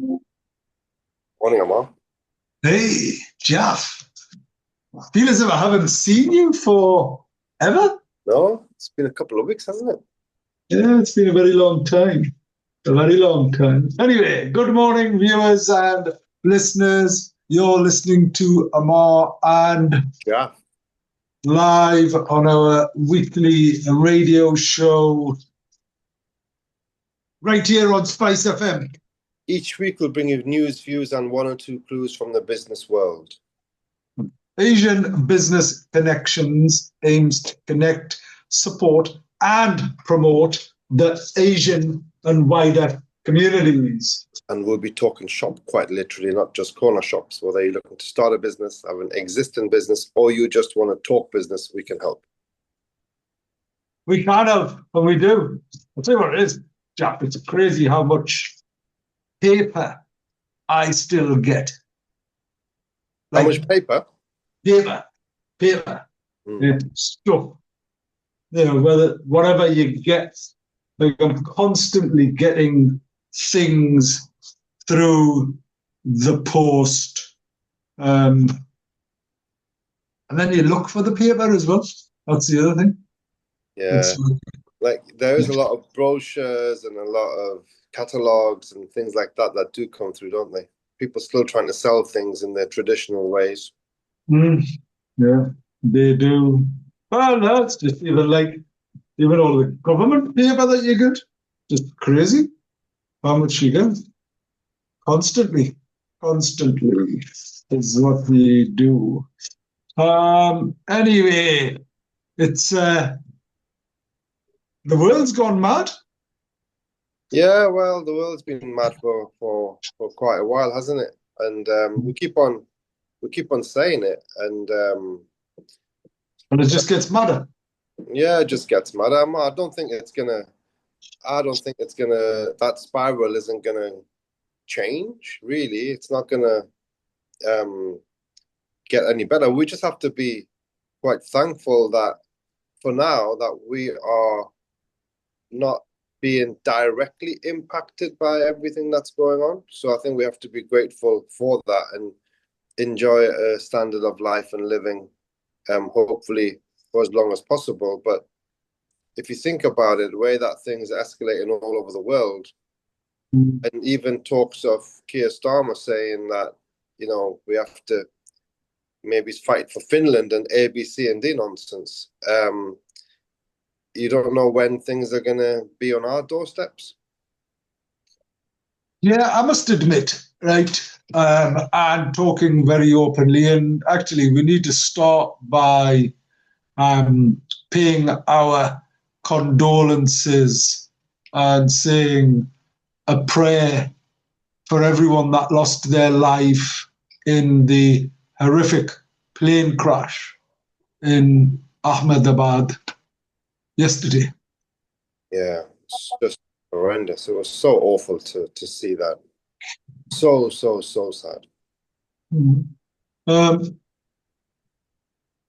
Morning, Ammar. Hey, Jalf. I feel as if I haven't seen you for ever. No, it's been a couple of weeks, hasn't it? Yeah, it's been a very long time. A very long time. Anyway, good morning, viewers and listeners. You're listening to Ammar and Yeah. live on our weekly radio show right here on Spice FM. Each week we'll bring you news, views, and one or two clues from the business world. Asian Business Connections aims to connect, support, and promote the Asian and wider communities. And we'll be talking shop quite literally, not just corner shops. Whether you're looking to start a business, have an existing business, or you just want to talk business, we can help. We can help, and we do. I'll tell you what it is, Jack. It's crazy how much paper I still get. How much paper? Paper, stuff. Whatever you get, like I'm constantly getting things through the post, and then you look for the paper as well. That's the other thing. Yeah, like there is a lot of brochures and a lot of catalogs and things like that that do come through, don't they? People still trying to sell things in their traditional ways. Yeah, they do. Well, that's just even all the government paper that you get. Just crazy how much you get. Constantly is what we do. Anyway, it's the world's gone mad. Yeah, well, the world's been mad for quite a while, hasn't it? And we keep on saying it, and it just gets madder. yeah, it just gets madder. I don't think it's gonna. That spiral isn't gonna change. Really, it's not gonna get any better. We just have to be quite thankful that for now that we are not being directly impacted by everything that's going on. So I think we have to be grateful for that and enjoy a standard of life and living, hopefully for as long as possible. But if you think about it, the way that things are escalating all over the world, and even talks of Keir Starmer saying that, we have to maybe fight for Finland and A, B, C, and D nonsense. You don't know when things are going to be on our doorsteps. Yeah, I must admit, right, and talking very openly, and actually we need to start by paying our condolences and saying a prayer for everyone that lost their life in the horrific plane crash in Ahmedabad yesterday. Yeah, it's just horrendous. It was so awful to see that. So sad.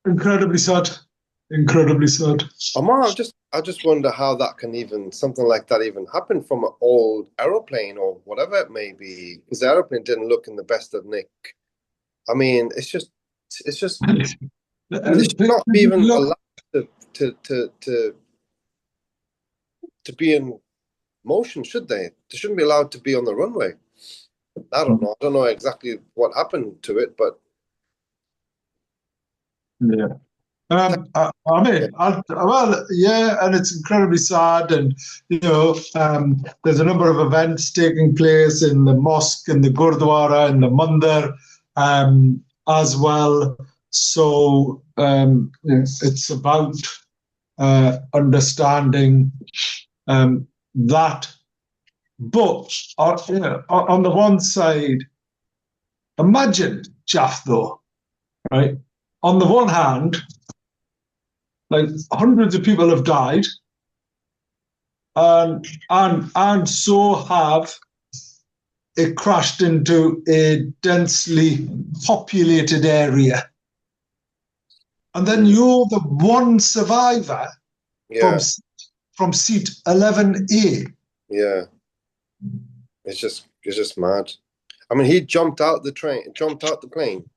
Incredibly sad. Incredibly sad. Ammar, I just wonder how that can something like that even happen from an old aeroplane or whatever it may be, because the aeroplane didn't look in the best of nick. I mean, it's just they should not be even allowed to be in motion, should they? They shouldn't be allowed to be on the runway. I don't know. I don't know exactly what happened to it, but yeah. Well, yeah, and it's incredibly sad, and there's a number of events taking place in the mosque, in the gurdwara, in the mandir, as well. So it's about understanding that. But on the one side, imagine, Jaff, though, right? On the one hand, like hundreds of people have died, and so have it crashed into a densely populated area. And then you're the one survivor from seat 11A. Yeah. It's just It's just mad. I mean, he jumped out the plane. He jumped out of the plane.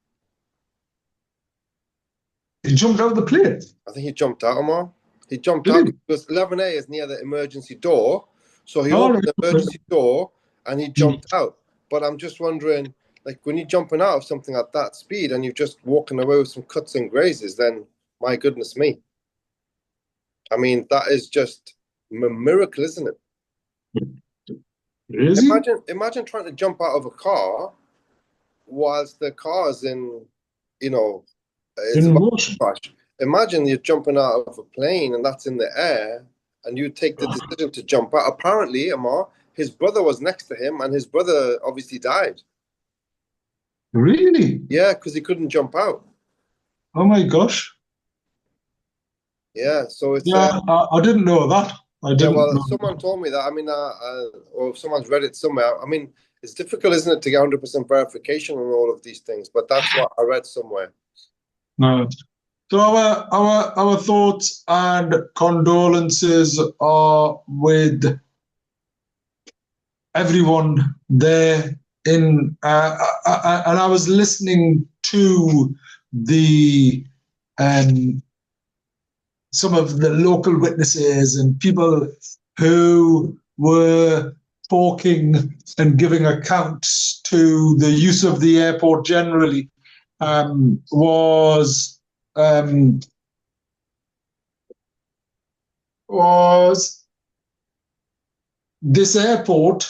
I think he jumped out, Omar. He jumped Did out he? because 11A is near the emergency door. So he Oh, opened right. the Okay. emergency door and he jumped out. But I'm just wondering, like, when you're jumping out of something at that speed and you're just walking away with some cuts and grazes, then my goodness me. I mean, that is just a miracle, isn't it? Is he? Imagine trying to jump out of a car whilst the car's in, you know, it's In about motion. to crash. Imagine you're jumping out of a plane and that's in the air, and you take the decision to jump out. Apparently, Amar, his brother was next to him, and his brother obviously died. Really? Yeah, because he couldn't jump out. Oh my gosh. Yeah, so it's Yeah, I didn't know that. I yeah. didn't Well, know. someone told me that. I mean, or if someone's read it somewhere. I mean, it's difficult, isn't it, to get 100% verification on all of these things? But that's what I read somewhere. No. So our thoughts and condolences are with everyone there in and I was listening to the some of the local witnesses and people who were talking and giving accounts to the use of the airport generally was um, was this airport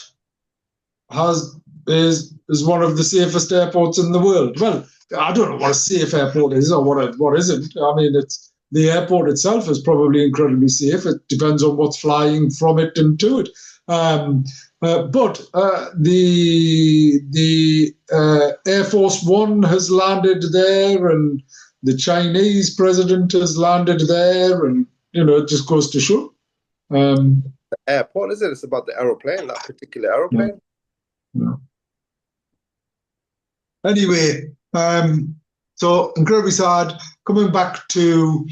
is one of the safest airports in the world. Well, I don't know what a safe airport is or what isn't. I mean, it's the airport itself is probably incredibly safe. It depends on what's flying from it and to it. But the Air Force One has landed there, and the Chinese president has landed there, and it just goes to show. The airport, is it? It's about the aeroplane, that particular Yeah, aeroplane. yeah. Anyway, so incredibly sad. Coming back to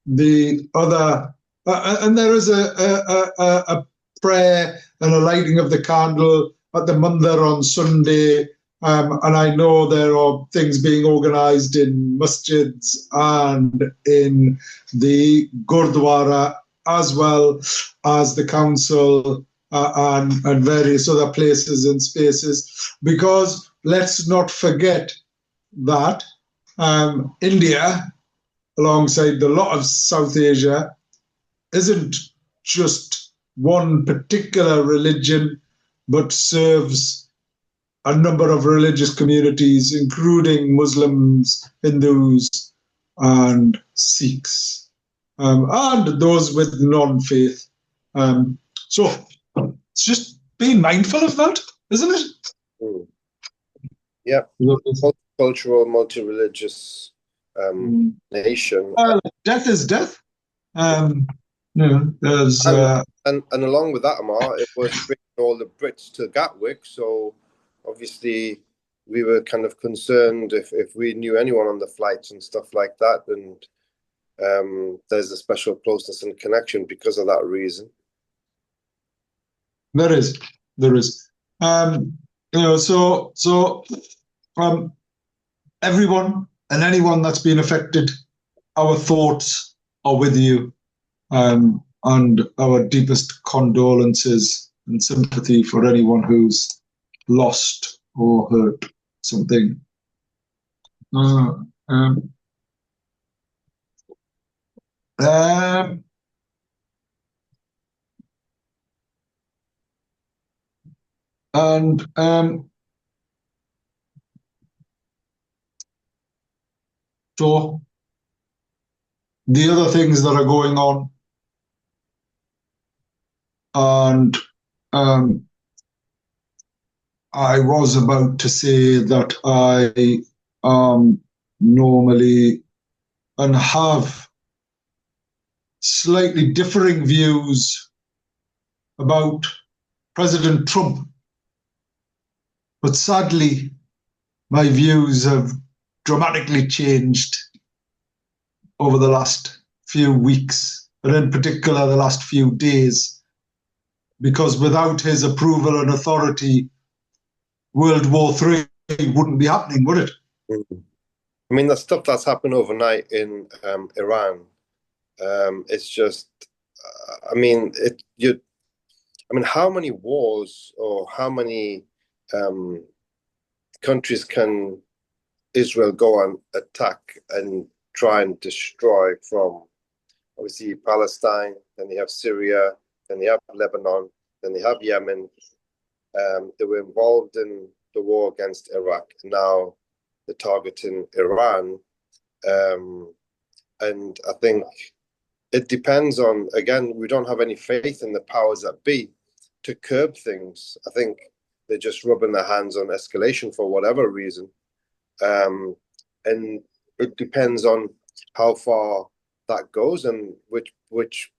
the other, and there is a prayer and a lighting of the candle at the Mandir on Sunday. And I know there are things being organised in masjids and in the Gurdwara, as well as the council and various other places and spaces, because let's not forget that India, alongside a lot of South Asia, isn't just one particular religion, but serves a number of religious communities, including Muslims, Hindus, and Sikhs, and those with non-faith. So it's just being mindful of that, isn't it? Mm. Yeah, multicultural, multi-religious nation. Death is death. There's And along with that, Amar, it was bringing all the Brits to Gatwick. So obviously we were kind of concerned if we knew anyone on the flights and stuff like that. And there's a special closeness and connection because of that reason. There is. So everyone and anyone that's been affected, our thoughts are with you, and our deepest condolences and sympathy for anyone who's lost or hurt something. And so the other things that are going on, and I was about to say that I normally and have slightly differing views about President Trump, but sadly, my views have dramatically changed over the last few weeks, and in particular the last few days. because without his approval and authority, World War III wouldn't be happening, would it? Mm. I mean, the stuff that's happened overnight in Iran, it's just, I mean, how many wars or how many um, countries can Israel go and attack and try and destroy from obviously Palestine, then they have Syria, then they have Lebanon, then they have Yemen. They were involved in the war against Iraq. Now they're targeting Iran. Um, and I think it depends on, again, we don't have any faith in the powers that be to curb things. I think they're just rubbing their hands on escalation for whatever reason. And it depends on how far that goes and which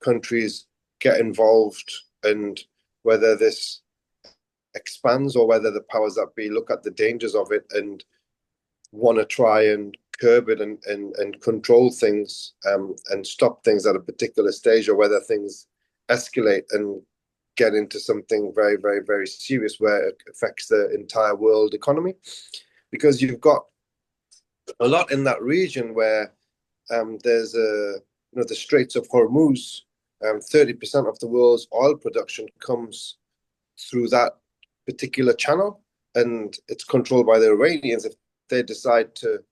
countries get involved and whether this expands or whether the powers that be look at the dangers of it and want to try and curb it and control things and stop things at a particular stage, or whether things escalate and get into something very, very, very serious where it affects the entire world economy. Because you've got a lot in that region where there's the Straits of Hormuz. 30% of the world's oil production comes through that particular channel, and it's controlled by the Iranians. If they decide to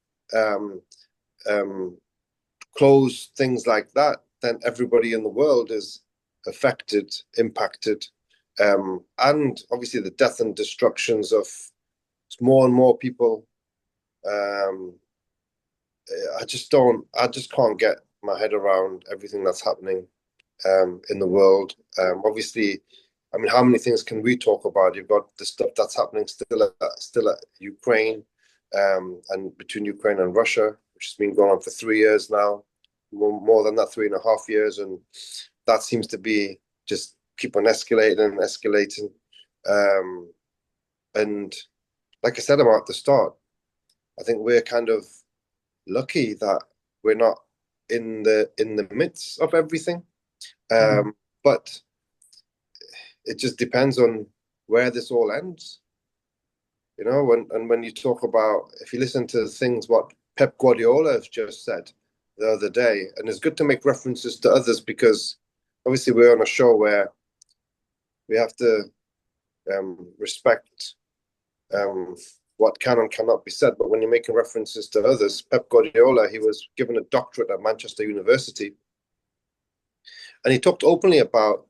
close things like that, then everybody in the world is affected, impacted, and obviously the death and destructions of more and more people. I just can't get my head around everything that's happening in the world. Obviously, I mean, how many things can we talk about? You've got the stuff that's happening still at Ukraine, and between Ukraine and Russia, which has been going on for 3 years now, more than that, 3.5 years, and that seems to be just keep on escalating and escalating. And like I said about the start, I think we're kind of lucky that we're not in the midst of everything. But it just depends on where this all ends. You know, when you talk about, if you listen to things what Pep Guardiola has just said the other day, and it's good to make references to others because obviously we're on a show where we have to respect what can and cannot be said. But when you're making references to others, Pep Guardiola, he was given a doctorate at Manchester University, and he talked openly about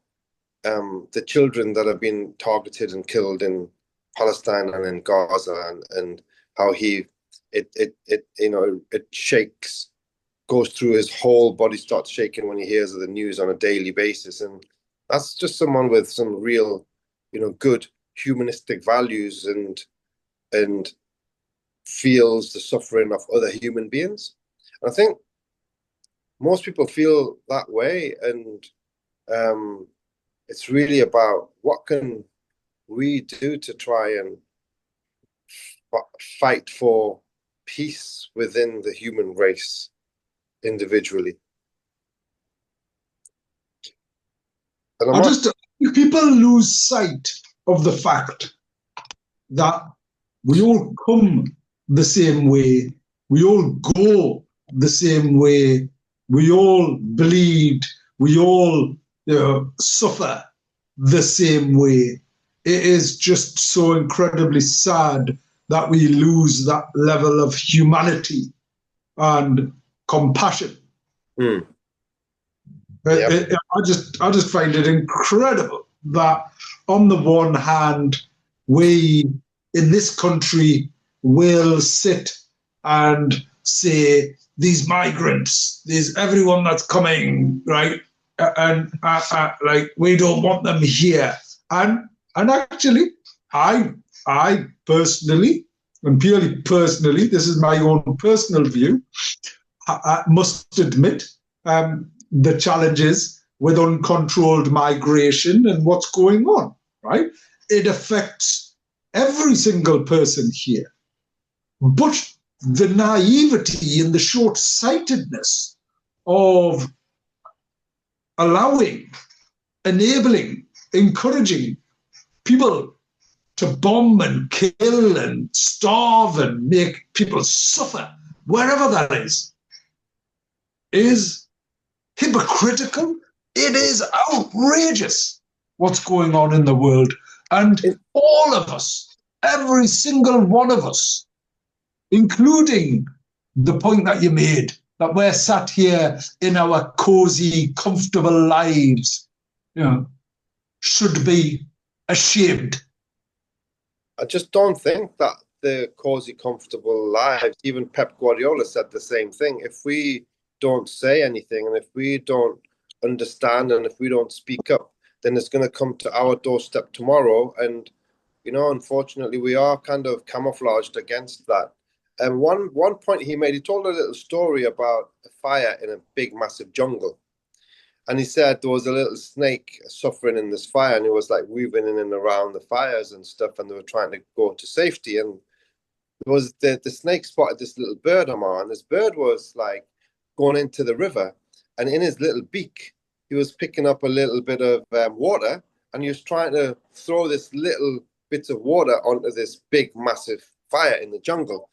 the children that have been targeted and killed in Palestine and in Gaza, and how it shakes, goes through his whole body, starts shaking when he hears the news on a daily basis. And that's just someone with some real, good humanistic values and feels the suffering of other human beings. And I think most people feel that way, and it's really about what can we do to try and fight for peace within the human race individually. And people lose sight of the fact that we all come the same way, we all go the same way, we all bleed, we all suffer the same way. It is just so incredibly sad that we lose that level of humanity and compassion. Yep. I just find it incredible that on the one hand, we in this country will sit and say these migrants, everyone that's coming, right, and like we don't want them here, and actually, I personally, and purely personally, this is my own personal view, I must admit the challenges with uncontrolled migration and what's going on, right? It affects every single person here. But the naivety and the short-sightedness of enabling encouraging people to bomb and kill and starve and make people suffer, wherever that is hypocritical. It is outrageous what's going on in the world. And all of us, every single one of us, including the point that you made, that we're sat here in our cozy, comfortable lives, should be ashamed. I just don't think that the cozy, comfortable lives, even Pep Guardiola said the same thing. If we don't say anything and if we don't understand and if we don't speak up, then it's going to come to our doorstep tomorrow. And, unfortunately, we are kind of camouflaged against that. And one point he made, he told a little story about a fire in a big, massive jungle. And he said there was a little snake suffering in this fire, and he was like weaving in and around the fires and stuff, and they were trying to go to safety. And it was the snake spotted this little bird, Ammar, and this bird was like going into the river, and in his little beak, he was picking up a little bit of water, and he was trying to throw this little bits of water onto this big, massive fire in the jungle.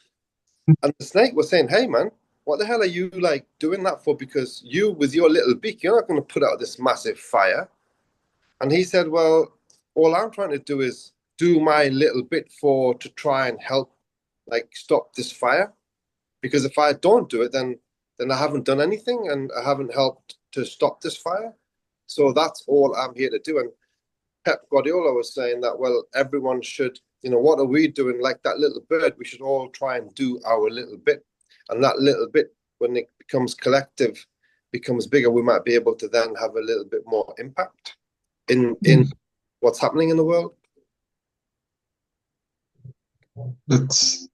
And the snake was saying, "Hey, man, what the hell are you like doing that for? Because you, with your little beak, you're not going to put out this massive fire." And he said, "Well, all I'm trying to do is do my little bit to try and help, like, stop this fire. Because if I don't do it, then I haven't done anything and I haven't helped to stop this fire. So that's all I'm here to do." And Pep Guardiola was saying that, well, everyone should, what are we doing? Like that little bird, we should all try and do our little bit. And that little bit, when it becomes collective, becomes bigger, we might be able to then have a little bit more impact in what's happening in the world.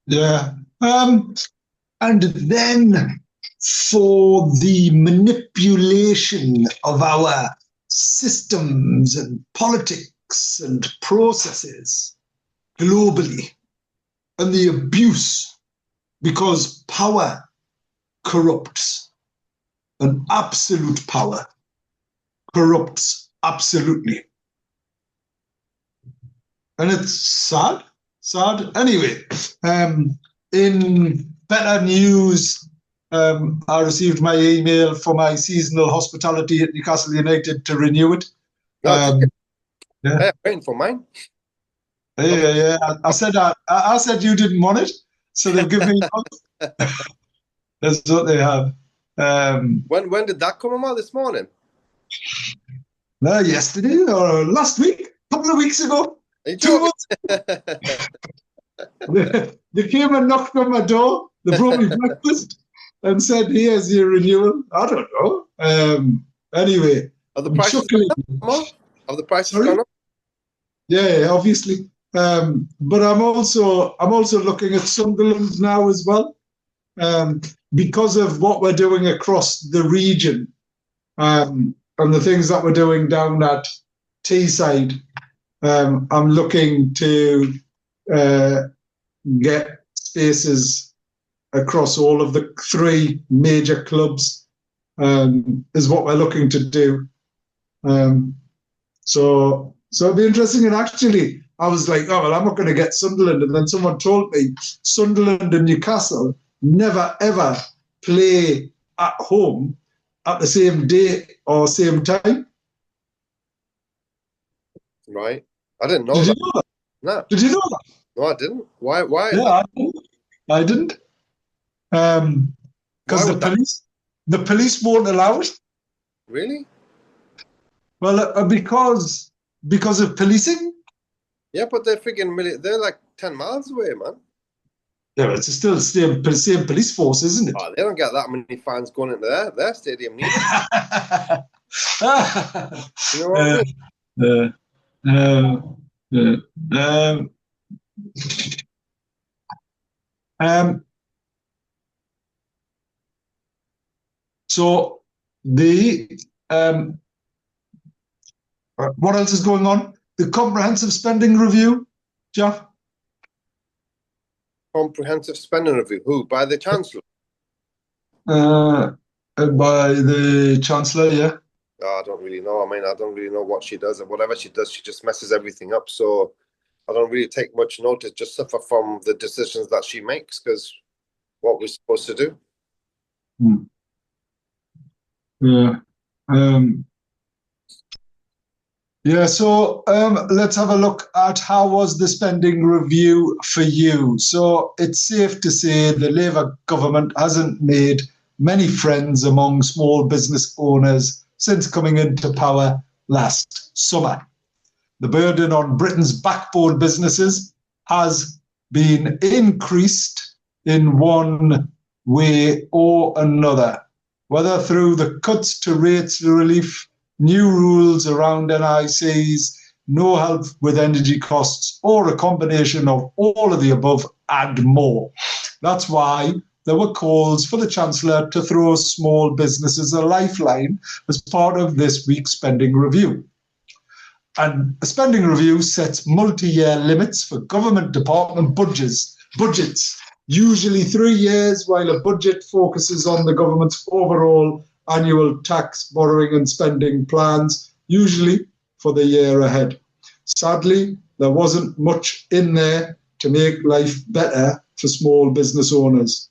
Yeah. And then for the manipulation of our systems and politics and processes globally, and the abuse, because power corrupts, and absolute power corrupts absolutely. And it's sad. Anyway, in better news, I received my email for my seasonal hospitality at Newcastle United to renew it. Yeah. Hey, I'm waiting for mine. Yeah. I said you didn't want it, so they've given me one. That's what they have. When did that come out? This morning? Yesterday or last week, a couple of weeks ago. 2 months ago. They came and knocked on my door. They brought me breakfast and said, "Here's your renewal." I don't know. Anyway, Are the prices gone up? Have the prices gone up? Yeah, obviously. But I'm also looking at Sunderland now as well, because of what we're doing across the region, and the things that we're doing down at Teesside. I'm looking to get spaces across all of the 3 major clubs, is what we're looking to do. So it'll be interesting. And actually, I was like, oh, well, I'm not going to get Sunderland. And then someone told me Sunderland and Newcastle never, ever play at home at the same day or same time. Right. I didn't know that. Did you know that? No. Did you know that? No, I didn't. Why? Yeah, I didn't. Because the police won't allow it. Really? Well, because of policing. Yeah, but they're like 10 miles away, man. Yeah, but it's still the same police force, isn't it? Oh, they don't get that many fans going into their stadium neither. You know what I mean? So what else is going on? The comprehensive spending review, Jeff? Comprehensive spending review. Who? By the Chancellor? By the Chancellor, yeah. I don't really know. I mean, I don't really know what she does, and whatever she does, she just messes everything up. So I don't really take much notice, just suffer from the decisions that she makes, because what we're supposed to do. Hmm. Yeah. Um, Yeah, so let's have a look at how was the spending review for you. So it's safe to say the Labour government hasn't made many friends among small business owners since coming into power last summer. The burden on Britain's backbone businesses has been increased in one way or another, whether through the cuts to rates relief, new rules around NICs, no help with energy costs, or a combination of all of the above and more. That's why there were calls for the Chancellor to throw small businesses a lifeline as part of this week's spending review. And a spending review sets multi-year limits for government department budgets, usually 3 years, while a budget focuses on the government's overall annual tax, borrowing and spending plans, usually for the year ahead. Sadly, there wasn't much in there to make life better for small business owners.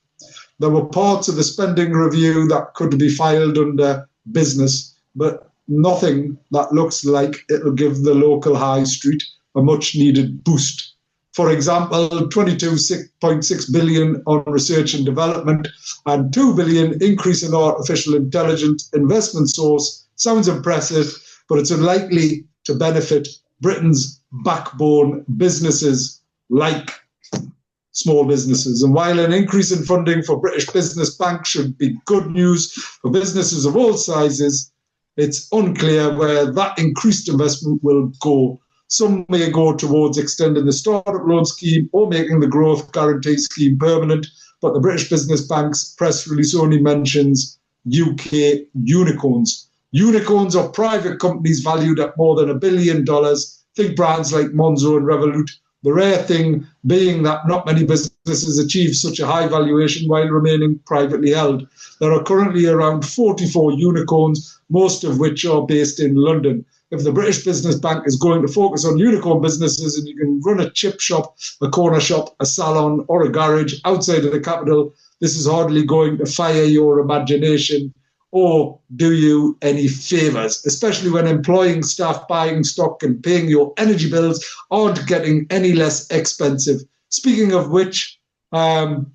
There were parts of the spending review that could be filed under business, but nothing that looks like it'll give the local high street a much needed boost. For example, 22.6 billion on research and development and 2 billion increase in artificial intelligence investment source sounds impressive, but it's unlikely to benefit Britain's backbone businesses like small businesses. And while an increase in funding for British business banks should be good news for businesses of all sizes, it's unclear where that increased investment will go. Some may go towards extending the startup loan scheme or making the growth guarantee scheme permanent, but the British Business Bank's press release only mentions UK unicorns. Unicorns are private companies valued at more than $1 billion. Think brands like Monzo and Revolut. The rare thing being that not many businesses achieve such a high valuation while remaining privately held. There are currently around 44 unicorns, most of which are based in London. If the British Business Bank is going to focus on unicorn businesses and you can run a chip shop, a corner shop, a salon or a garage outside of the capital, this is hardly going to fire your imagination or do you any favours, especially when employing staff, buying stock and paying your energy bills aren't getting any less expensive. Speaking of which, I'm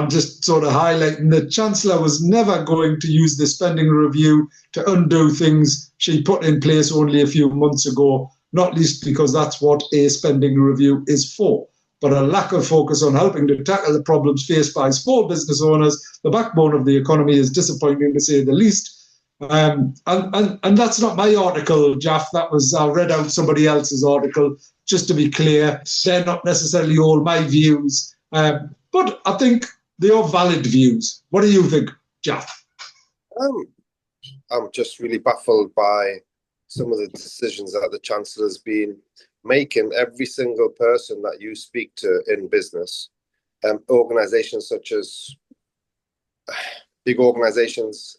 just sort of highlighting the Chancellor was never going to use the spending review to undo things she put in place only a few months ago, not least because that's what a spending review is for. But a lack of focus on helping to tackle the problems faced by small business owners, the backbone of the economy, is disappointing to say the least. And that's not my article, Jaff. That was I read out somebody else's article. Just to be clear, they're not necessarily all my views, but I think they are valid views. What do you think, Jaff? I'm just really baffled by some of the decisions that the Chancellor's been making. Every single person that you speak to in business, organizations such as big organizations,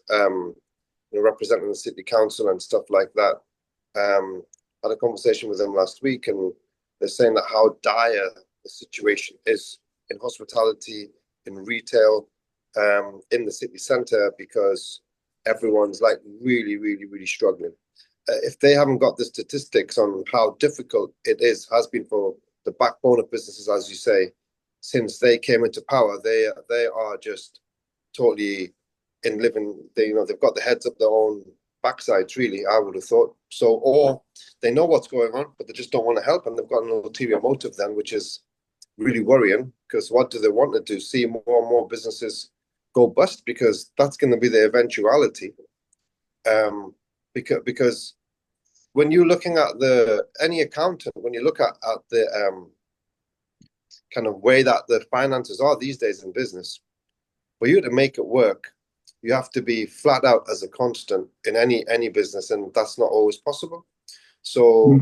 representing the city council and stuff like that, had a conversation with them last week, and they're saying that how dire the situation is in hospitality, in retail, in the city centre, because everyone's like really, really, really struggling. If they haven't got the statistics on how difficult it has been for the backbone of businesses, as you say, since they came into power, they are just totally in living. They've got their heads up their own backsides. Really, I would have thought so. Or they know what's going on, but they just don't want to help, and they've got an ulterior motive then, which is really worrying. Because what do they want to do? See more and more businesses go bust, because that's going to be the eventuality. Because when you're looking at any accountant, when you look at the kind of way that the finances are these days in business, for you to make it work, you have to be flat out as a constant in any business, and that's not always possible. So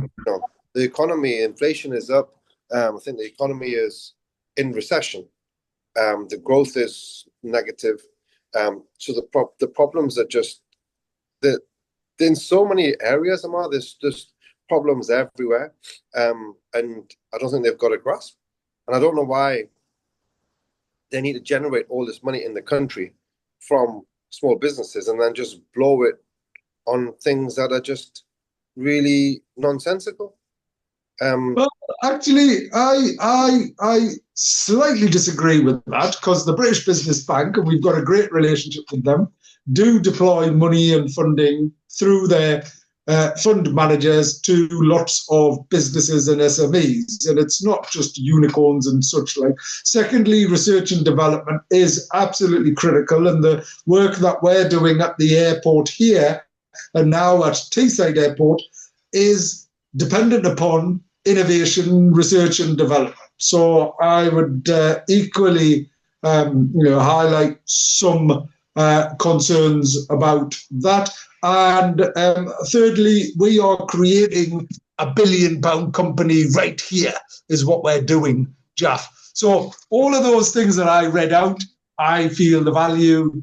the economy, inflation is up. I think the economy is in recession. The growth is negative. So the problems are just in so many areas, Ammar, there's just problems everywhere, and I don't think they've got a grasp. And I don't know why they need to generate all this money in the country from small businesses and then just blow it on things that are just really nonsensical. Well, actually, I slightly disagree with that because the British Business Bank, and we've got a great relationship with them, do deploy money and funding through their fund managers to lots of businesses and SMEs, and it's not just unicorns and such like. Secondly, research and development is absolutely critical, and the work that we're doing at the airport here and now at Teesside Airport is dependent upon innovation, research and development. So I would equally highlight some concerns about that. And thirdly, we are creating a £1 billion company right here is what we're doing, Jalf. So all of those things that I read out, I feel the value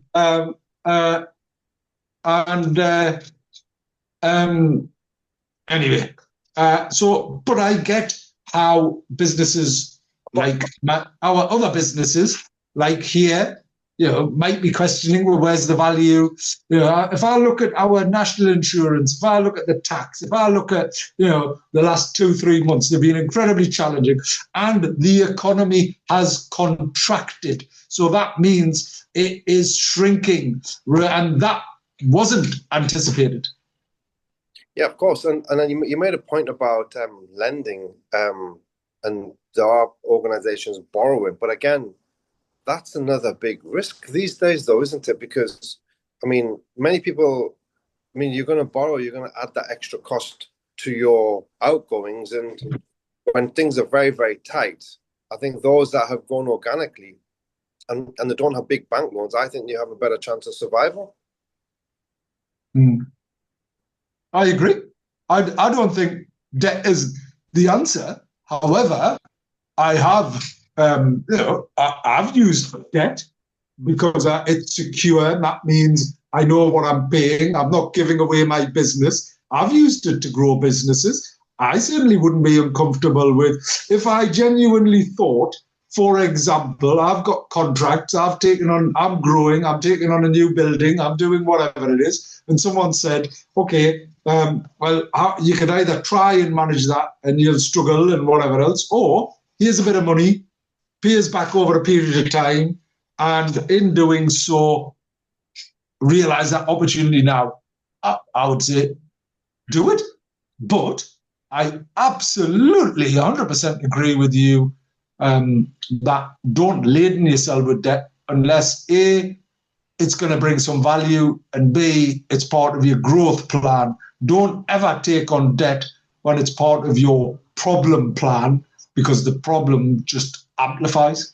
anyway. But I get how businesses like our other businesses, like here, might be questioning, well, where's the value? If I look at our national insurance, if I look at the tax, if I look at, the last 2-3 months, they've been incredibly challenging, and the economy has contracted. So that means it is shrinking, and that wasn't anticipated. Yeah, of course. And then you made a point about lending, and there are organizations borrowing. But again, that's another big risk these days, though, isn't it? Because, many people, you're going to borrow, you're going to add that extra cost to your outgoings. And when things are very, very tight, I think those that have grown organically and they don't have big bank loans, I think you have a better chance of survival. I agree. I don't think debt is the answer. However, I have, I've used debt because it's secure. And that means I know what I'm paying. I'm not giving away my business. I've used it to grow businesses. I certainly wouldn't be uncomfortable with if I genuinely thought, for example, I've got contracts, I'm growing, I'm taking on a new building, I'm doing whatever it is, and someone said, okay, you could either try and manage that and you'll struggle and whatever else, or here's a bit of money, pay us back over a period of time, and in doing so, realize that opportunity now. I would say, do it. But I absolutely 100% agree with you that don't laden yourself with debt unless A, it's going to bring some value, and B, it's part of your growth plan. Don't ever take on debt when it's part of your problem plan, because the problem just amplifies.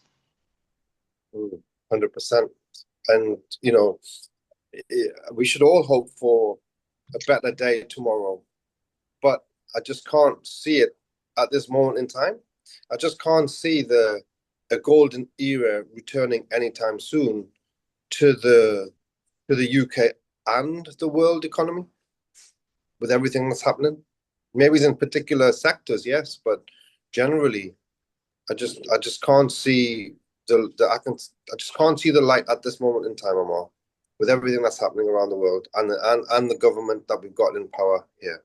100%. And, we should all hope for a better day tomorrow, but I just can't see it at this moment in time. I just can't see a golden era returning anytime soon to the UK and the world economy with everything that's happening. Maybe in particular sectors, yes, but generally, I just can't see I just can't see the light at this moment in time, Ammar, with everything that's happening around the world and the government that we've got in power here.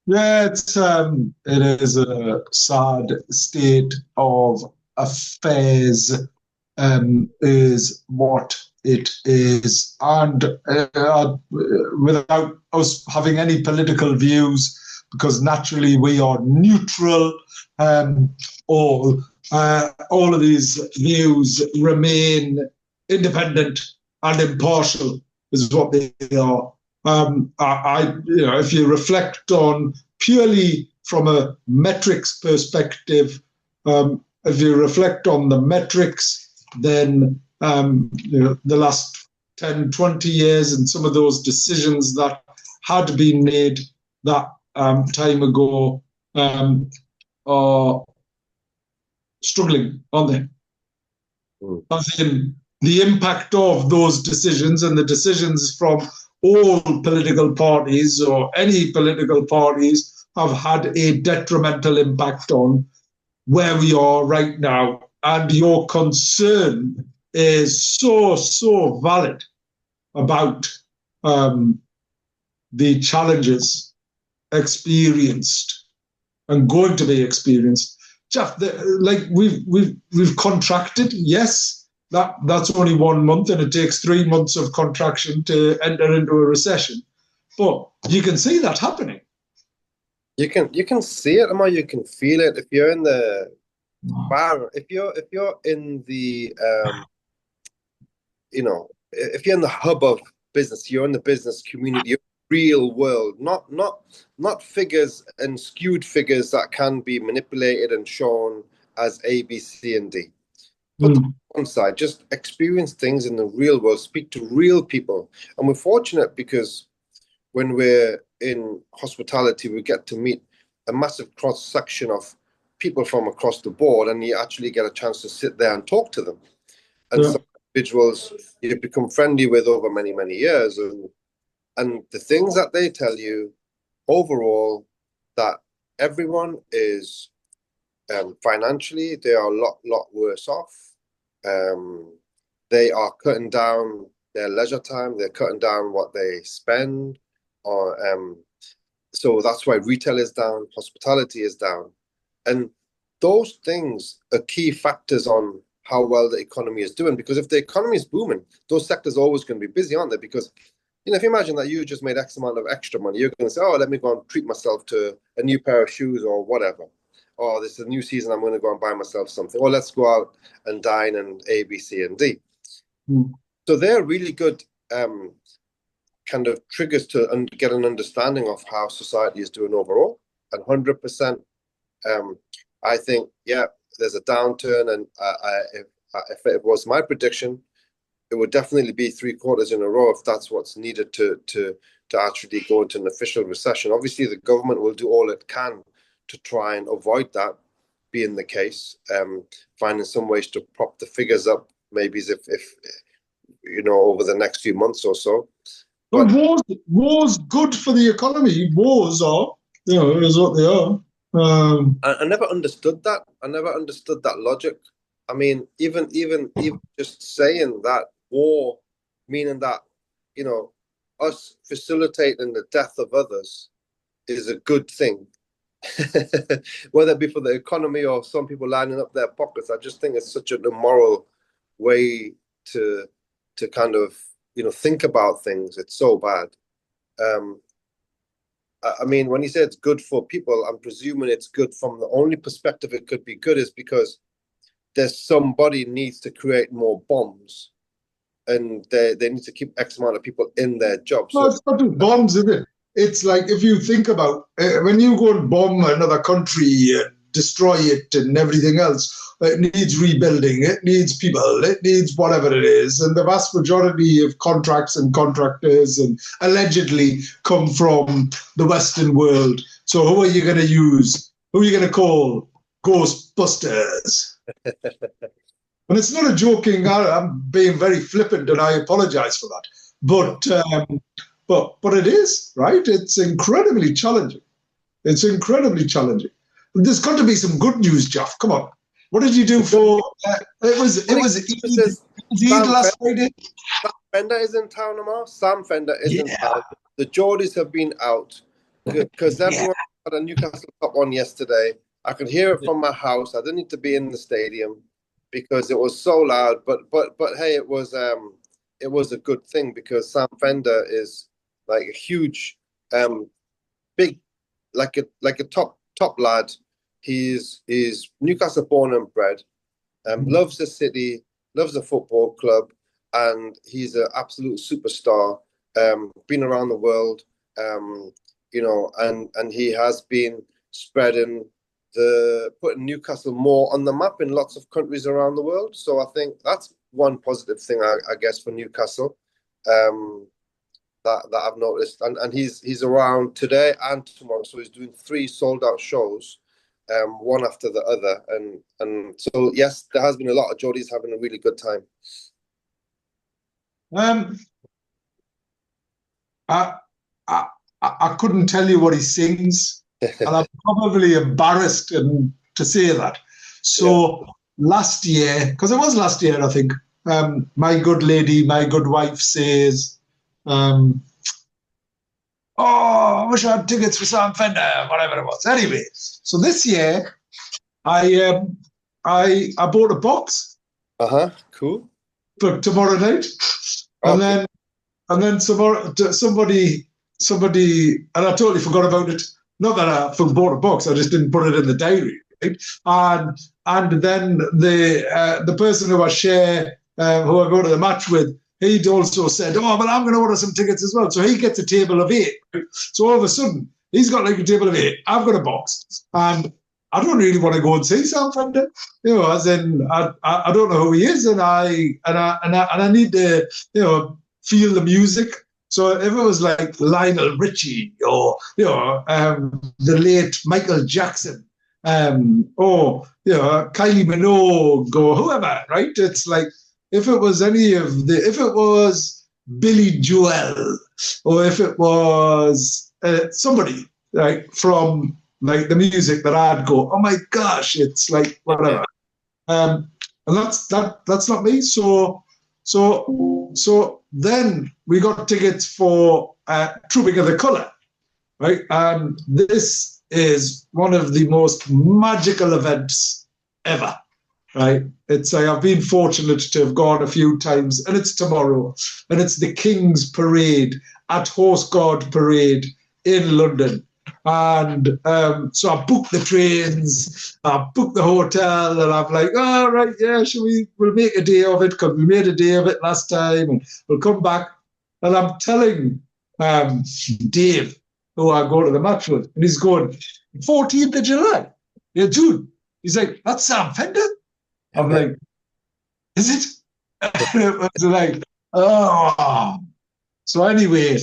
Yeah, it is a sad state of affairs, is what it is, and without us having any political views, because naturally we are neutral, all of these views remain independent and impartial, is what they are. If you reflect on purely from a metrics perspective, if you reflect on the metrics, then the last 10, 20 years and some of those decisions that had been made that time ago are struggling, aren't they? As in the impact of those decisions and the decisions from all political parties or any political parties have had a detrimental impact on where we are right now. And your concern is so valid about um, the challenges experienced and going to be experienced. Jeff, like we've contracted, yes, that's only 1 month, and it takes 3 months of contraction to enter into a recession. But you can see that happening. You can see it, Ammar, you can feel it if you're in the bar, if you're in the if you're in the hub of business, you're in the business community, you're real world, not figures and skewed figures that can be manipulated and shown as A, B, C, and D. Put that Mm. one side, just experience things in the real world, speak to real people. And we're fortunate because when we're in hospitality, we get to meet a massive cross section of people from across the board, and you actually get a chance to sit there and talk to them. And Yeah. some individuals you become friendly with over many, many years. And the things that they tell you overall, that everyone is financially, they are a lot worse off. Um, they are cutting down their leisure time. They're cutting down what they spend. Or so that's why retail is down, hospitality is down, and those things are key factors on how well the economy is doing. Because if the economy is booming, those sectors are always going to be busy, aren't they? Because if you imagine that you just made X amount of extra money, you're going to say, "Oh, let me go and treat myself to a new pair of shoes or whatever." Or this is a new season, I'm going to go and buy myself something. Or let's go out and dine and A, B, C, and D. Mm. So they're really good kind of triggers to get an understanding of how society is doing overall. And 100%, I think, yeah, there's a downturn. And if it was my prediction, it would definitely be 3 quarters in a row if that's what's needed to actually go into an official recession. Obviously, the government will do all it can to try and avoid that being the case, finding some ways to prop the figures up, maybe if over the next few months or so. But But wars good for the economy. Wars are, is what they are. I never understood that. I never understood that logic. I mean, even just saying that war, meaning that, you know, us facilitating the death of others is a good thing. Whether it be for the economy or some people lining up their pockets, I just think it's such an immoral way to kind of, think about things. It's so bad. Um, I mean, when you say it's good for people, I'm presuming it's good from the only perspective it could be good is because there's somebody needs to create more bombs, and they need to keep X amount of people in their job. No, So it's not just bombs, is it? It's like if you think about when you go and bomb another country, destroy it, and everything else, it needs rebuilding, it needs people, it needs whatever it is. And the vast majority of contracts and contractors and allegedly come from the Western world. So who are you going to use? Who are you going to call? Ghostbusters. And it's not a joking. I'm being very flippant, and I apologize for that. no. But but it is right. It's incredibly challenging. It's incredibly challenging. There's got to be some good news, Jeff. Come on. What did you do for? It was Eid Sam last Friday. Fender is in town tomorrow. Sam Fender is in Yeah, town. The Geordies have been out because yeah. everyone had a Newcastle Cup on yesterday. I could hear it from my house. I didn't need to be in the stadium because it was so loud. But hey, it was a good thing because Sam Fender is like a huge big like a top lad. He's Newcastle born and bred. Loves the city, loves the football club, and he's an absolute superstar. Been around the world, and he has been spreading putting Newcastle more on the map in lots of countries around the world. So I think that's one positive thing, I guess, for Newcastle. Um, that I've noticed, and he's around today and tomorrow, so he's doing 3 sold out shows, one after the other, and so yes, there has been a lot of Geordies having a really good time. Um, I, I, I couldn't tell you what he sings, and I'm probably embarrassed to say that. Yeah. So last year, because it was last year, I think, my good lady, my good wife says, "Oh, I wish I had tickets for Sam Fender, whatever it was." Anyway, so this year, I I bought a box Uh-huh. Cool. for tomorrow night, and Okay. then somebody, and I totally forgot about it. Not that I bought a box, I just didn't put it in the diary, right? And then the person who I share, who I go to the match with, he'd also said, "Oh, well, I'm going to order some tickets as well." So he gets a table of 8. Right? So all of a sudden, he's got like a table of 8. I've got a box, and I don't really want to go and see Sam Fender. As in, I don't know who he is, and I need to, feel the music. So if it was like Lionel Richie or the late Michael Jackson, or Kylie Minogue or whoever, right? It's like if it was if it was Billy Joel, or if it was somebody like from like the music that I'd go, oh my gosh, it's like whatever. And that's not me. So then we got tickets for Trooping of the Colour, right? And this is one of the most magical events ever, right? It's I've been fortunate to have gone a few times, and it's tomorrow, and it's the King's Parade at Horse Guard Parade in London. And so I booked the trains, I booked the hotel, and I'm like, all right, yeah, we'll make a day of it because we made a day of it last time, and we'll come back. And I'm telling Dave, who I go to the match with, and he's going, 14th of July, yeah, June. He's like, that's Sam Fender? I'm like, is it? It was like, oh. So anyway,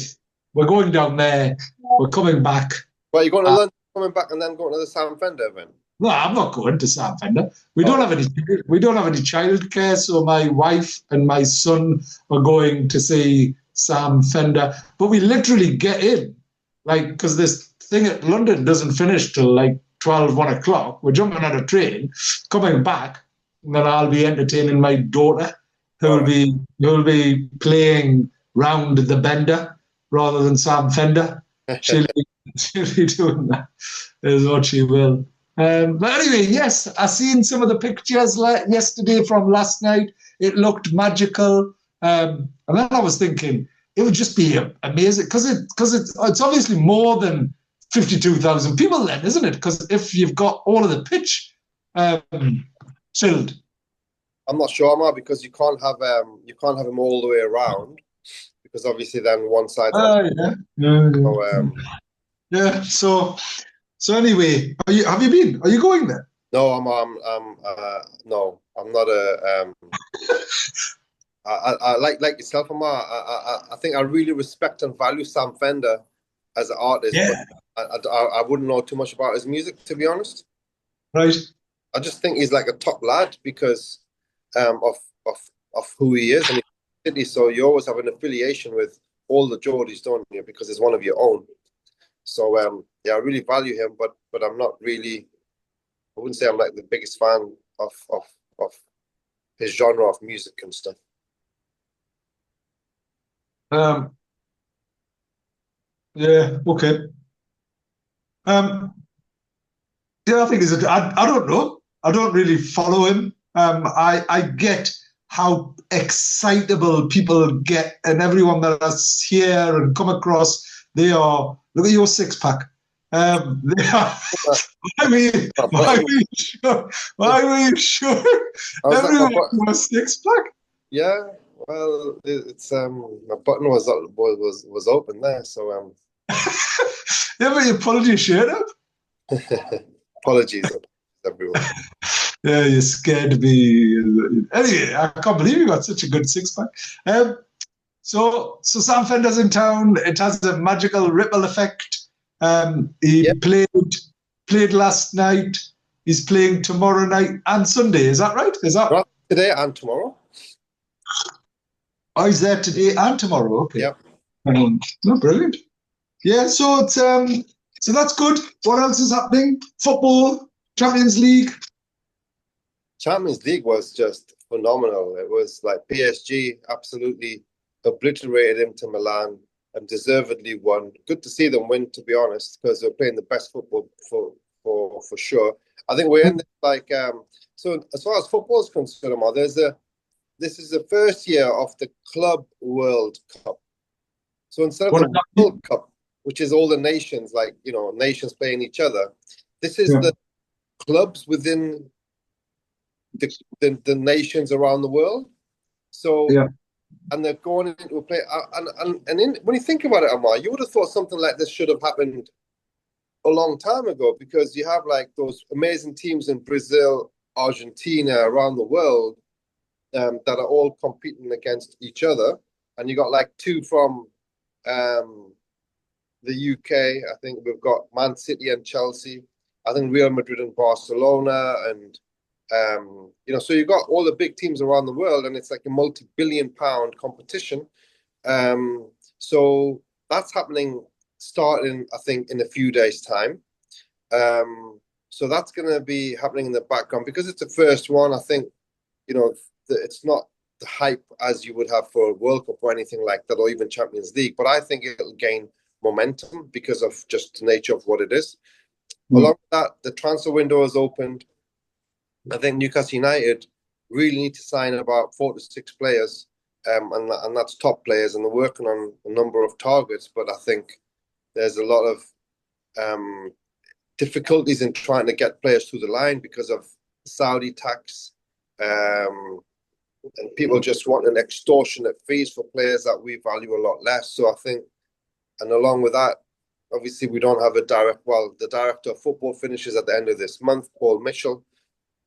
we're going down there, we're coming back. Well, you're going to London, coming back, and then going to the Sam Fender event. No, I'm not going to Sam Fender. We don't have any childcare, so my wife and my son are going to see Sam Fender. But we literally get in, like, because this thing at London doesn't finish till like 12, 1 o'clock. We're jumping on a train, coming back, and then I'll be entertaining my daughter, who'll be playing round the bender rather than Sam Fender. She'll be doing that, is what she will. But anyway, yes, I seen some of the pictures yesterday from last night. It looked magical, and then I was thinking it would just be amazing because it's obviously more than 52,000 people then, isn't it? Because if you've got all of the pitch filled. I'm not sure, Ammar, because you can't have them all the way around, because obviously then one side's yeah. So anyway, have you been? Are you going there? No, no, I'm not a I like yourself, Ammar. I think I really respect and value Sam Fender as an artist, but I wouldn't know too much about his music, to be honest. Right. I just think he's like a top lad because of who he is, and so you always have an affiliation with all the Geordies, don't you? Because it's one of your own. So yeah, I really value him, but I'm not really. I wouldn't say I'm like the biggest fan of his genre of music and stuff. Yeah. Okay. Yeah, I think I don't know. I don't really follow him. I get how excitable people get, and everyone that I hear and come across, they are. Look at your six pack. They are. Why were you sure? Why were you sure? Everyone was six pack. Yeah. Well, it's my button was open there, so Yeah, but you pulled your shirt up. Apologies, everyone. Yeah, you scared me. Anyway, I can't believe you got such a good six pack. So Sam Fender's in town. It has a magical ripple effect. He played last night. He's playing tomorrow night and Sunday. Is that right? Is that right? Today and tomorrow? Oh, he's there today and tomorrow. Okay. Yep. No, brilliant. Yeah, so it's so that's good. What else is happening? Football, Champions League. Champions League was just phenomenal. It was like PSG absolutely obliterated Inter Milan and deservedly won. Good to see them win, to be honest, because they're playing the best football for sure. I think we're in like so as far as football is concerned, Omar, this is the first year of the Club World Cup. So instead of What the World Cup, which is all the nations, like nations playing each other, this is yeah, the clubs within the nations around the world. So, yeah, and they're going into a play. When you think about it, Amar, you would have thought something like this should have happened a long time ago because you have like those amazing teams in Brazil, Argentina, around the world that are all competing against each other. And you got like two from um, the UK. I think we've got Man City and Chelsea. I think Real Madrid and Barcelona, and so you've got all the big teams around the world, and it's like a multi-billion-pound competition. So that's happening, starting I think in a few days' time. So that's going to be happening in the background because it's the first one. I think it's not the hype as you would have for a World Cup or anything like that, or even Champions League. But I think it'll gain momentum because of just the nature of what it is. mm, Along with that, the transfer window has opened. I think Newcastle United really need to sign about 4 to 6 players, and that's top players, and they're working on a number of targets. But I think there's a lot of um, difficulties in trying to get players through the line because of Saudi tax, and people just want an extortionate fees for players that we value a lot less. So I think, and along with that, obviously we don't have a the director of football finishes at the end of this month, Paul Mitchell.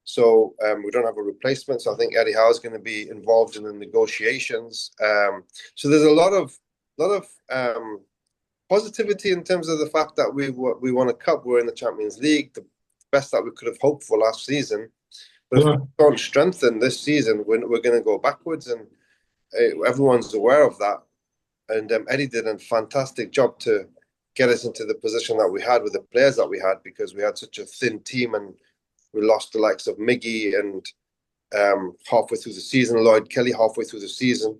So we don't have a replacement. So I think Eddie Howe is going to be involved in the negotiations. So there's a lot of positivity in terms of the fact that we won a cup. We're in the Champions League, the best that we could have hoped for last season. But if we yeah, don't strengthen this season, we're going to go backwards, and everyone's aware of that. And Eddie did a fantastic job to get us into the position that we had with the players that we had, because we had such a thin team, and we lost the likes of Miggy and halfway through the season, Lloyd Kelly halfway through the season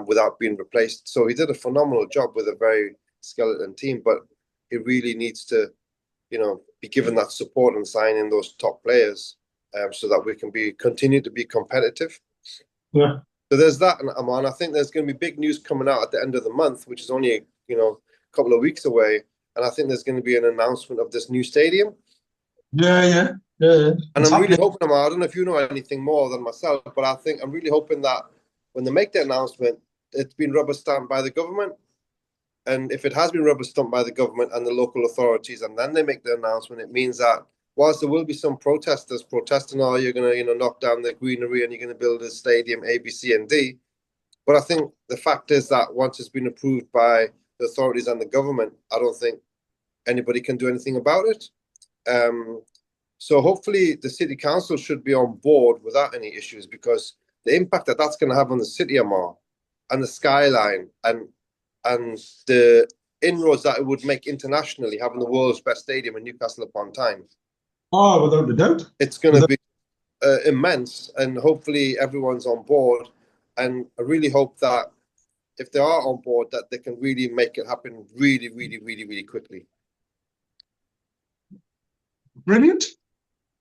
without being replaced. So he did a phenomenal job with a very skeleton team, but he really needs to, be given that support and sign in those top players so that we can continue to be competitive. yeah. So there's that, and Aman. I think there's going to be big news coming out at the end of the month, which is only a couple of weeks away, and I think there's going to be an announcement of this new stadium. Yeah, yeah, yeah, yeah. And It's I'm really happening. hoping, Aman, I don't know if you know anything more than myself, but I'm really hoping that when they make the announcement, it's been rubber stamped by the government. And if it has been rubber stamped by the government and the local authorities, and then they make the announcement, it means that whilst there will be some protesters protesting, oh, you're going to, knock down the greenery and you're going to build a stadium A, B, C, and D. But I think the fact is that once it's been approved by the authorities and the government, I don't think anybody can do anything about it. Um, so hopefully the city council should be on board without any issues, because the impact that that's going to have on the city, Amar, and the skyline, and the inroads that it would make internationally, having the world's best stadium in Newcastle upon Tyne, Oh, without a doubt. it's going to Without, be immense. And hopefully everyone's on board. And I really hope that if they are on board, that they can really make it happen really, really, really, really quickly. brilliant,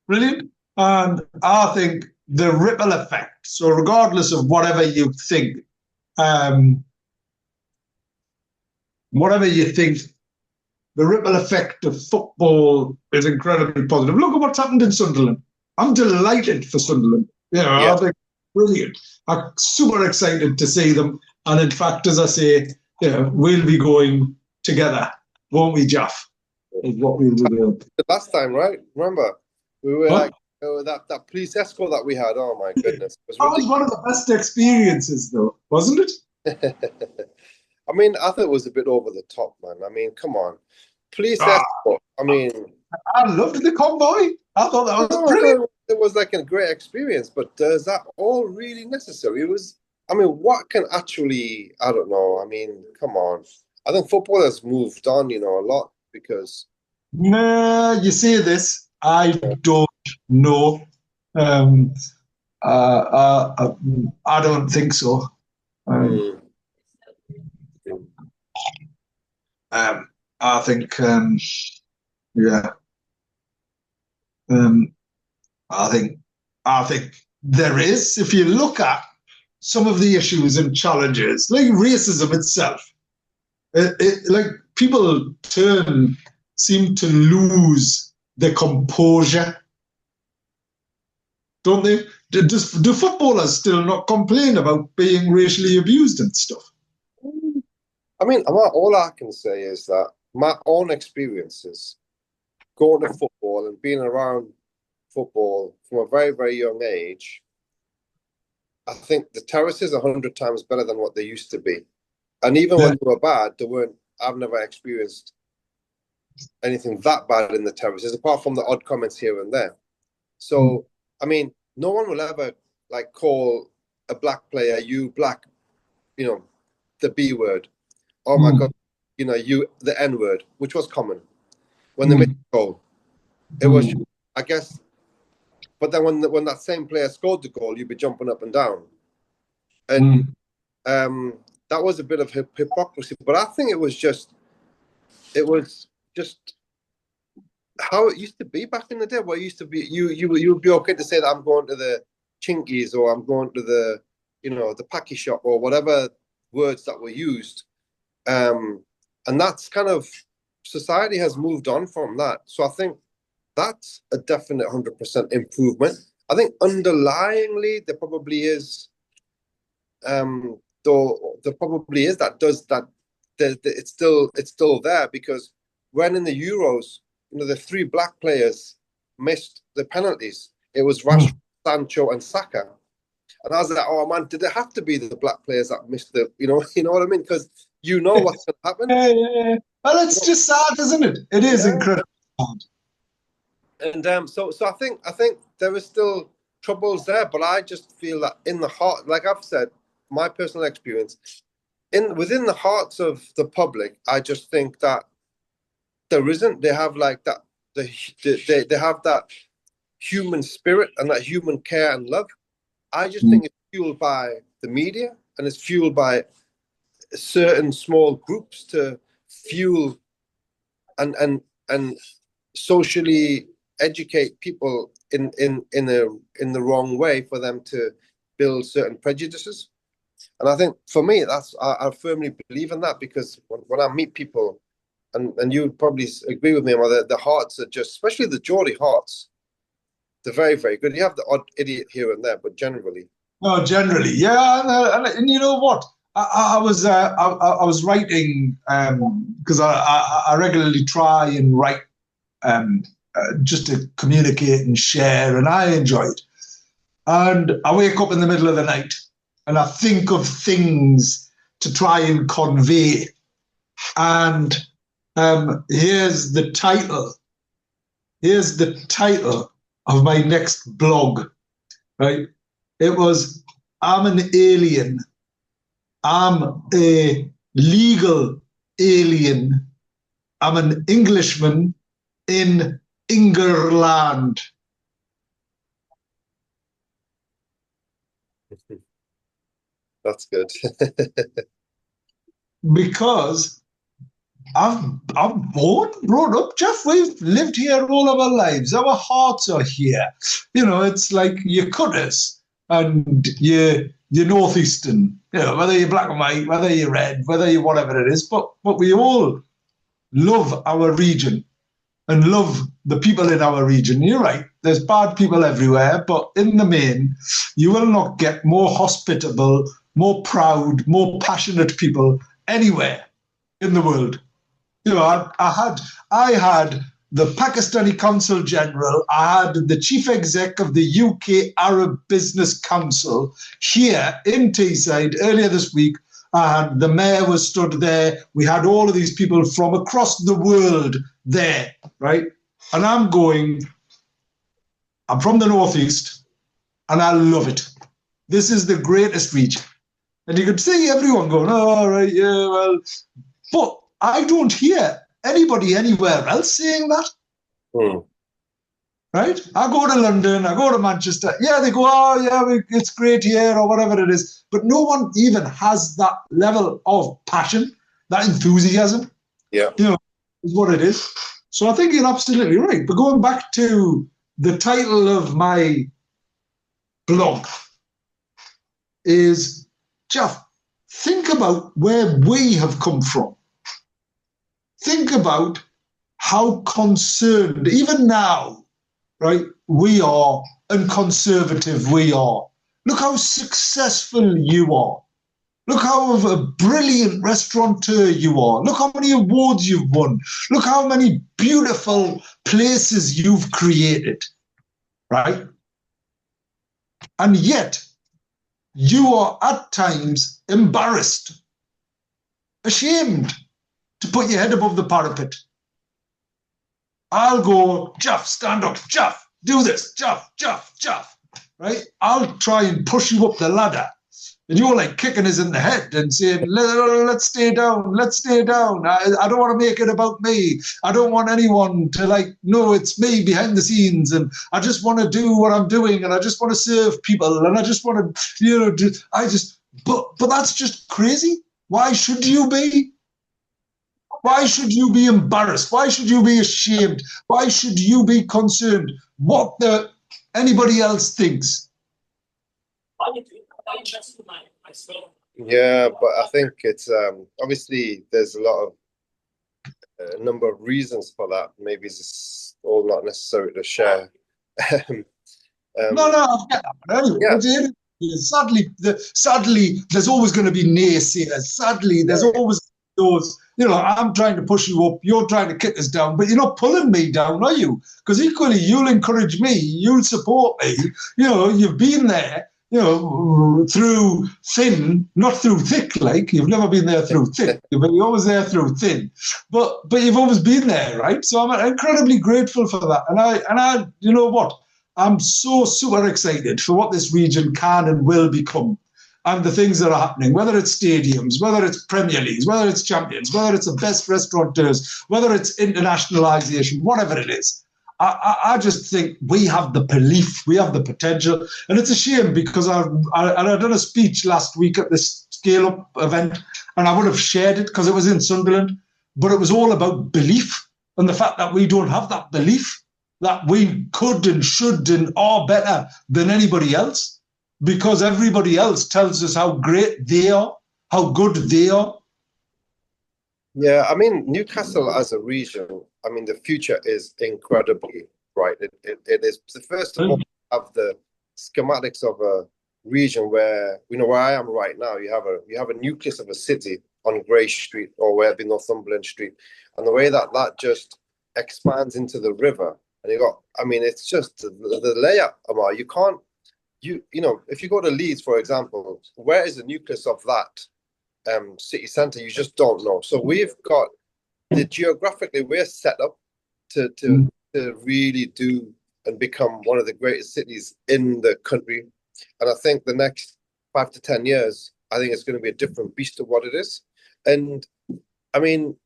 brilliant. And I think the ripple effect. So regardless of um, whatever you think, the ripple effect of football is incredibly positive. Look at what's happened in Sunderland. I'm delighted for Sunderland. Yeah. I think brilliant. I'm super excited to see them. And in fact, as I say, we'll be going together, won't we, Jalf? Is what we'll be doing. The last time, right? Remember, we were Huh? like, that police escort that we had. Oh my goodness, it was That was one of the best experiences, though, wasn't it? ridiculous. I mean, I thought it was a bit over the top, man. I mean, come on, police Ah, escort. I mean, I loved the convoy. I thought that was no, I brilliant. thought it was like a great experience, but is that all really necessary? It was. I mean, what can actually, I don't know. I mean, come on. I think football has moved on, a lot because, Nah, you say this, I don't know. Um, I don't think so. Um, mm, um, I think, yeah, um, I think, I think there is. If you look at some of the issues and challenges, like racism itself, like people seem to lose their composure, don't they? Do footballers still not complain about being racially abused and stuff? I mean, all I can say is that my own experiences going to football and being around football from a very, very young age, I think the terraces are 100 times better than what they used to be. And even when Yeah. they were bad, they weren't. I've never experienced anything that bad in the terraces, apart from the odd comments here and there. Mm, So, I mean, no one will ever like call a black player you black, you know, the B word. Oh my God, mm, you the N word, which was common when they made mm, the goal. It was, mm, I guess, but then when that same player scored the goal, you'd be jumping up and down, and mm, that was a bit of hypocrisy. But I think it was just how it used to be back in the day. Where it used to be, you would be okay to say that I'm going to the chinkies or I'm going to the packy shop or whatever words that were used. Um, and that's kind of society has moved on from that. So I think that's a definite 100% improvement. I think underlyingly there probably is, though there probably is that does that. It's still there because when in the Euros, the three black players missed the penalties. It was mm. Rashford, Sancho, and Saka. And I was like, oh man, did it have to be the black players that missed the, you know what I mean? Because you know what's going to happen. Yeah, yeah, yeah. Well, You it's know, just sad, isn't it? It is yeah. incredible sad. And so I think there is still troubles there, but I just feel that in the heart, like I've said, my personal experience, within the hearts of the public, I just think that there isn't. They have like that. They have that human spirit and that human care and love. I just Mm, think it's fueled by the media and it's fueled by certain small groups to fuel and socially educate people in the wrong way for them to build certain prejudices. And I think for me, I firmly believe in that because when I meet people, and you would probably agree with me, the hearts are just, especially the Geordie hearts, they're very, very good. You have the odd idiot here and there, but generally, no, generally, yeah, and you know what? I was writing because I regularly try and write just to communicate and share, and I enjoy it. And I wake up in the middle of the night and I think of things to try and convey. And here's the title. Here's the title of my next blog, right? It was I'm an alien. I'm a legal alien. I'm an Englishman in Ingerland. that's good. Because I'm born, brought up, Jeff. We've lived here all of our lives. Our hearts are here. It's like you cutters and you're northeastern. Whether you're black or white, whether you're red, whether you're whatever it is, but we all love our region and love the people in our region. You're right. There's bad people everywhere, but in the main, you will not get more hospitable, more proud, more passionate people anywhere in the world. I had the Pakistani Consul General, I had the Chief Exec of the UK Arab Business Council here in Teesside earlier this week. I had the mayor was stood there. We had all of these people from across the world there, right? And I'm from the Northeast and I love it. This is the greatest region. And you could see everyone going, oh, all right, yeah, well. But I don't hear anybody anywhere else saying that. Hmm. Right? I go to London, I go to Manchester. Yeah, they go, oh, yeah, it's great here or whatever it is. But no one even has that level of passion, that enthusiasm. Yeah. You know, is what it is. So I think you're absolutely right. But going back to the title of my blog is, Jeff, think about where we have come from. Think about how concerned, even now, right, we are, and conservative we are. Look how successful you are. Look how of a brilliant restaurateur you are. Look how many awards you've won. Look how many beautiful places you've created, right? And yet, you are at times embarrassed, ashamed to put your head above the parapet. I'll go, Jeff, stand up, Jeff, do this, Jeff, right? I'll try and push you up the ladder. And you're like kicking us in the head and saying, let's stay down, let's stay down. I don't want to make it about me. I don't want anyone to no, it's me behind the scenes. And I just want to do what I'm doing. And I just want to serve people. And I just want to, but that's just crazy. Why should you be? Why should you be embarrassed? Why should you be ashamed? Why should you be concerned what anybody else thinks? Yeah, but I think it's obviously there's a number of reasons for that. Maybe it's all not necessary to share. No, I get that. But anyway, Yeah. sadly, there's always going to be naysayers. Sadly, there's always those, I'm trying to push you up, you're trying to kick us down, but you're not pulling me down, are you? Because equally, you'll encourage me, you'll support me. You've been there, through thin, not through thick, you've never been there through thick, but you're always there through thin. But you've always been there, right? So I'm incredibly grateful for that. And I, you know what? I'm so super excited for what this region can and will become, and the things that are happening, whether it's stadiums, whether it's Premier Leagues, whether it's champions, whether it's the best restaurateurs, whether it's internationalization, whatever it is. I just think we have the belief, we have the potential. And it's a shame because I done a speech last week at this Scale Up event, and I would have shared it because it was in Sunderland, but it was all about belief and the fact that we don't have that belief, that we could and should and are better than anybody else, because everybody else tells us how great they are, how good they are. Yeah, I mean, Newcastle as a region, I mean, the future is incredibly bright. It is the first of all, have the schematics of a region where, where I am right now, you have a nucleus of a city on Grey Street, or where it'd be Northumberland Street, and the way that just expands into the river, and it's just the layout, Ammar. You can't, if you go to Leeds, for example, where is the nucleus of that city centre? You just don't know. So we've got geographically, we're set up to really do and become one of the greatest cities in the country. And I think the next 5 to 10 years, I think it's going to be a different beast of what it is. And I mean,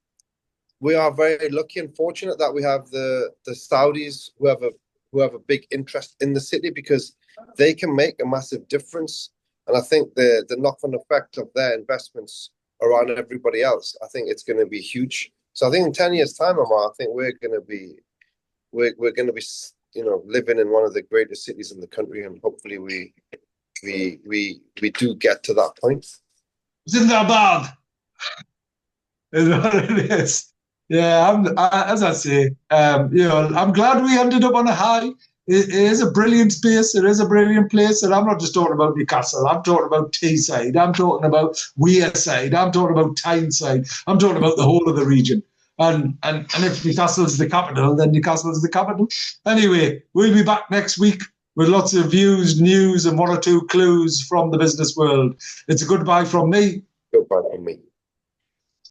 we are very lucky and fortunate that we have the Saudis who have a big interest in the city, because they can make a massive difference. And I think the knock-on effect of their investments around everybody else, I think it's going to be huge. So I think in 10 years' time, Ammar, I think we're going to be living in one of the greatest cities in the country, and hopefully we do get to that point. Zindabad is what it is. Yeah, as I say, I'm glad we ended up on a high. It is a brilliant space. It is a brilliant place. And I'm not just talking about Newcastle. I'm talking about Teesside. I'm talking about Wearside. I'm talking about Tyneside. I'm talking about the whole of the region. And if Newcastle is the capital, then Newcastle is the capital. Anyway, we'll be back next week with lots of views, news, and one or two clues from the business world. It's a goodbye from me. Goodbye from me.